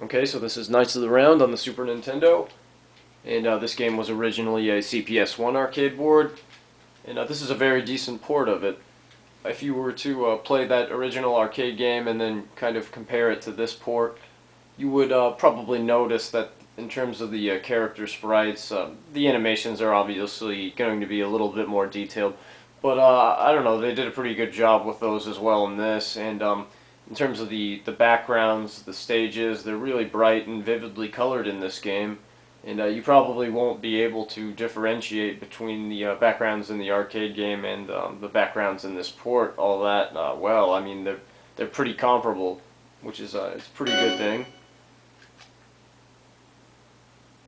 Okay, so this is Knights of the Round on the Super Nintendo, and this game was originally a CPS-1 arcade board, and this is a very decent port of it. If you were to play that original arcade game and then kind of compare it to this port, you would probably notice that in terms of the character sprites, the animations are obviously going to be a little bit more detailed, but I don't know, they did a pretty good job with those as well in this, and in terms of the backgrounds, the stages, they're really bright and vividly colored in this game. And you probably won't be able to differentiate between the backgrounds in the arcade game and the backgrounds in this port all that well. I mean, they're pretty comparable, which is it's a pretty good thing.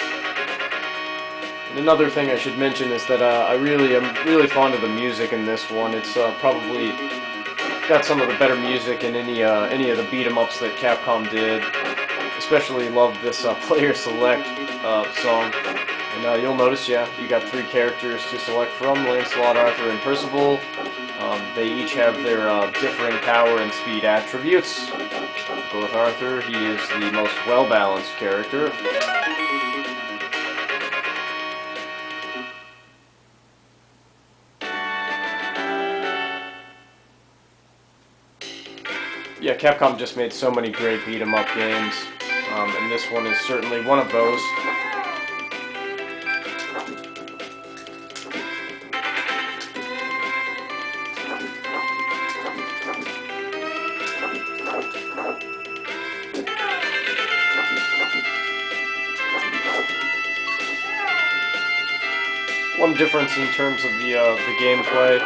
And another thing I should mention is that I'm really fond of the music in this one. It's probably got some of the better music in any of the beat 'em ups that Capcom did. Especially love this player select song. And you'll notice, yeah, you got 3 characters to select from: Lancelot, Arthur, and Percival. They each have their differing power and speed attributes. Go with Arthur. He is the most well-balanced character. Yeah, Capcom just made so many great beat-em-up games, and this one is certainly one of those. One difference in terms of the gameplay.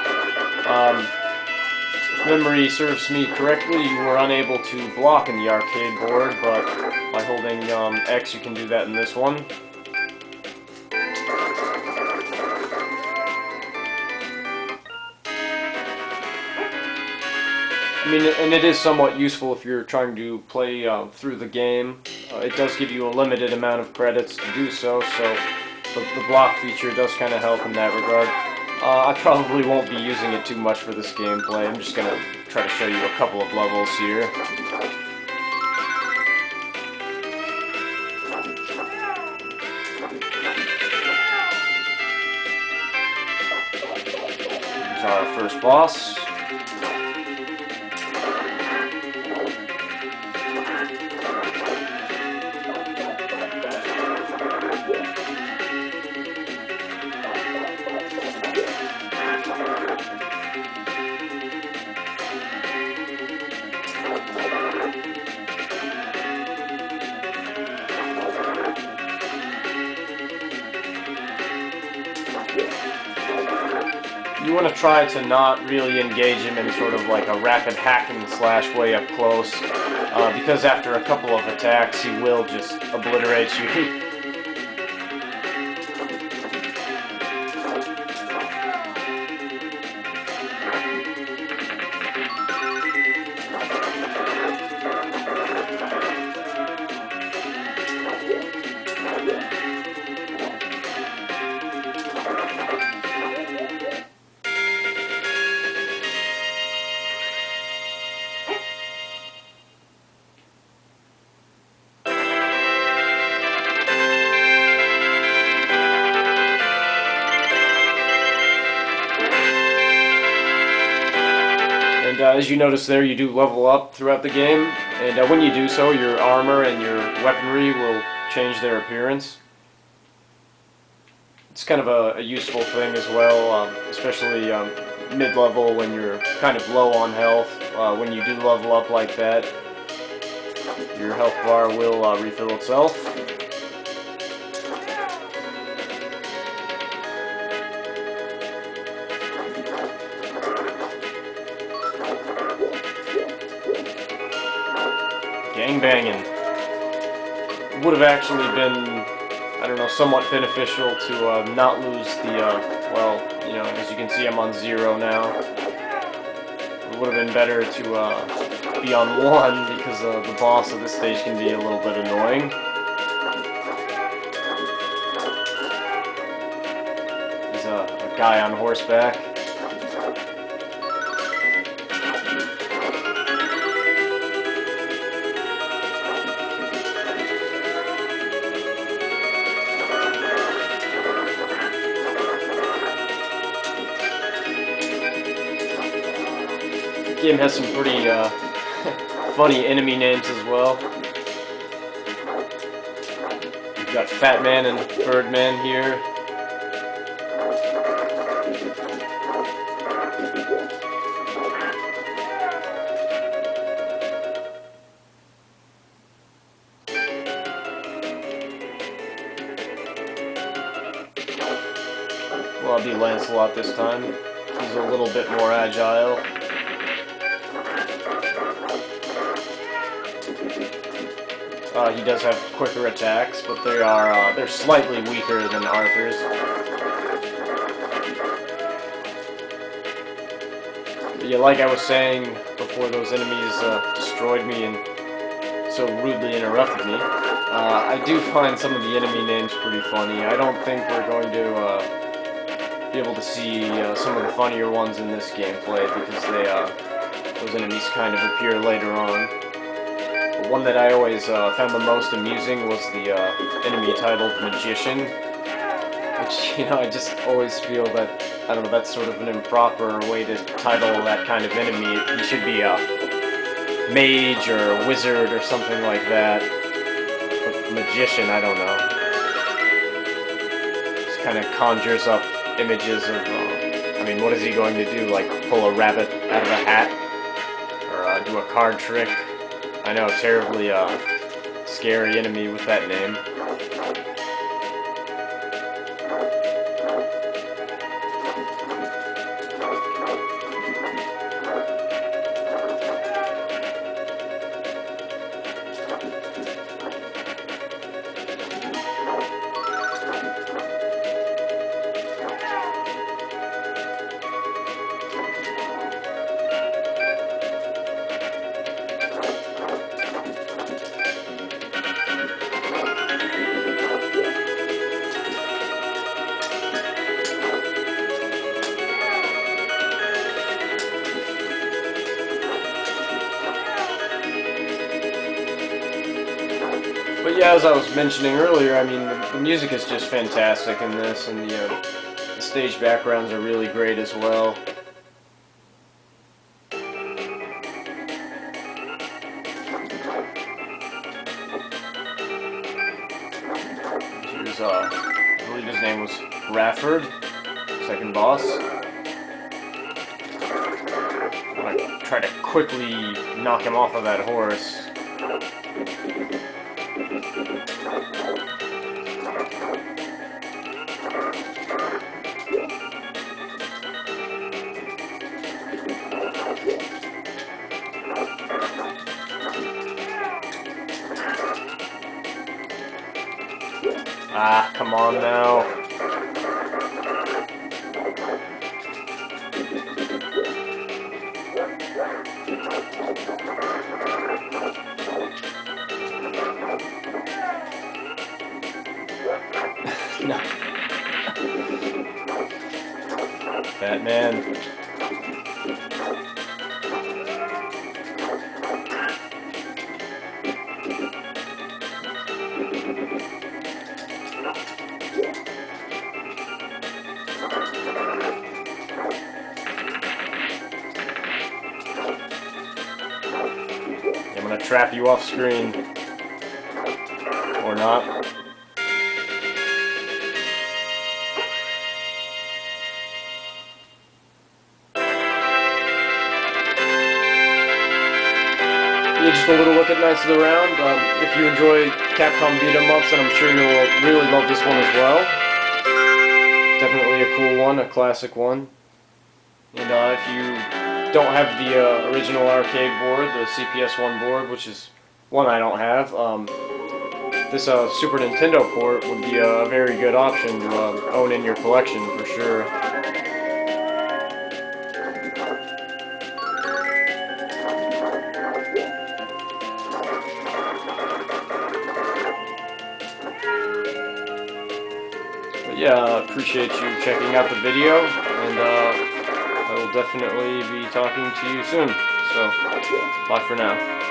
If memory serves me correctly, you were unable to block in the arcade board, but by holding X you can do that in this one. I mean, and it is somewhat useful if you're trying to play through the game. It does give you a limited amount of credits to do so, so the block feature does kind of help in that regard. I probably won't be using it too much for this gameplay. I'm just going to try to show you a couple of levels here. Here's our first boss. You want to try to not really engage him in sort of like a rapid hack and slash way up close, because after a couple of attacks he will just obliterate you. And as you notice there, you do level up throughout the game, and when you do so, your armor and your weaponry will change their appearance. It's kind of a useful thing as well, especially mid-level when you're kind of low on health. When you do level up like that, your health bar will refill itself. Gangbanging. It would have actually been, I don't know, somewhat beneficial to not lose the, well, you know, as you can see I'm on 0 now. It would have been better to be on 1 because the boss of this stage can be a little bit annoying. He's a guy on horseback. game has some pretty funny enemy names as well. We've got Fat Man and Birdman here. Well, I'll be Lancelot this time. He's a little bit more agile. He does have quicker attacks, but they're slightly weaker than Arthur's. But yeah, like I was saying before those enemies destroyed me and so rudely interrupted me, I do find some of the enemy names pretty funny. I don't think we're going to be able to see some of the funnier ones in this gameplay because those enemies kind of appear later on. But one that I always found the most amusing was the enemy titled Magician, which, you know, I just always feel that, I don't know, that's sort of an improper way to title that kind of enemy. He should be a mage or a wizard or something like that. But Magician, I don't know. Just kind of conjures up images of, I mean, what is he going to do? Like, pull a rabbit out of a hat? Or do a card trick? I know, terribly scary enemy with that name. But yeah, as I was mentioning earlier, I mean, the music is just fantastic in this, and the stage backgrounds are really great as well. Here's, I believe his name was Rafford, second boss. I'm gonna try to quickly knock him off of that horse. Ah, come on now. No. Batman. I'm gonna trap you off screen. Or not. Yeah, just a little look at Knights of the Round. If you enjoy Capcom beat-em-ups, then I'm sure you'll really love this one as well. Definitely a cool one, a classic one. And if you don't have the original arcade board, the CPS-1 board, which is one I don't have, this Super Nintendo port would be a very good option to own in your collection for sure. But yeah, appreciate you checking out the video, and I will definitely be talking to you soon. So, bye for now.